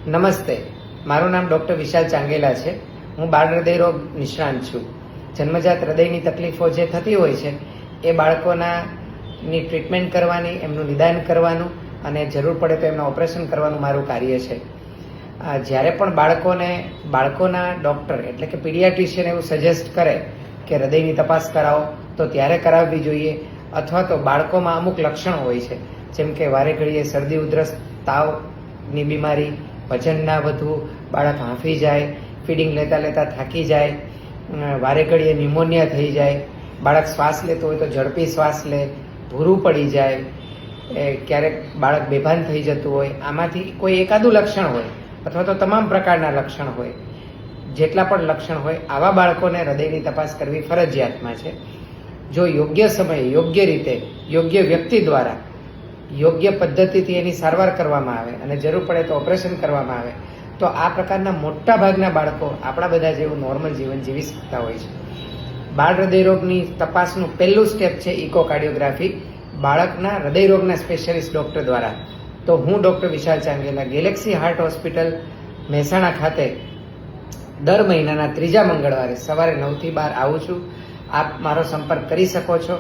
નમસ્તે, મારું નામ ડૉક્ટર વિશાલ ચાંગેલા છે. હું બાળ હૃદયરોગ નિષ્ણાંત છું. જન્મજાત હૃદયની તકલીફો જે થતી હોય છે એ બાળકોની ટ્રીટમેન્ટ કરવાની, એમનું નિદાન કરવાનું અને જરૂર પડે તો એમનું ઓપરેશન કરવાનું મારું કાર્ય છે. જ્યારે પણ બાળકોના ડૉક્ટર એટલે કે પીડિયાટ્રિશિયન એવું સજેસ્ટ કરે કે હૃદયની તપાસ કરાવો તો ત્યારે કરાવવી જોઈએ, અથવા તો બાળકોમાં અમુક લક્ષણો હોય છે, જેમ કે વારે ઘડીએ શરદી, ઉધરસ, તાવની બીમારી, વજન ના વધવું, બાળક હાંફી જાય, ફીડિંગ લેતા લેતા થાકી જાય, વારે ઘડીએ ન્યુમોનિયા થઈ જાય, બાળક શ્વાસ લેતો હોય તો ઝડપી શ્વાસ લે, ભૂરું પડી જાય, ક્યારેક બાળક બેભાન થઈ જતું હોય, આમાંથી કોઈ એકાદું લક્ષણ હોય અથવા તો તમામ પ્રકારના લક્ષણ હોય, જેટલા પણ લક્ષણ હોય આવા બાળકોને હૃદયની તપાસ કરવી ફરજિયાતમાં છે. જો યોગ્ય સમયે, યોગ્ય રીતે, યોગ્ય વ્યક્તિ દ્વારા, યોગ્ય પદ્ધતિથી એની સારવાર કરવામાં આવે અને જરૂર પડે તો ઓપરેશન કરવામાં આવે તો આ પ્રકારના મોટા ભાગના બાળકો આપણા બધા જેવું નોર્મલ જીવન જીવી શકતા હોય છે. બાળ હૃદયરોગની તપાસનું પહેલું સ્ટેપ છે ઇકોકાર્ડિયોગ્રાફી, બાળકના હૃદયરોગના સ્પેશિયાલિસ્ટ ડૉક્ટર દ્વારા. તો હું ડૉક્ટર વિશાલ ચાંગેલા ગેલેક્સી હાર્ટ હોસ્પિટલ મહેસાણા ખાતે દર મહિનાના ત્રીજા મંગળવારે સવારે 9 થી 12 આવું છું. આપ મારો સંપર્ક કરી શકો છો.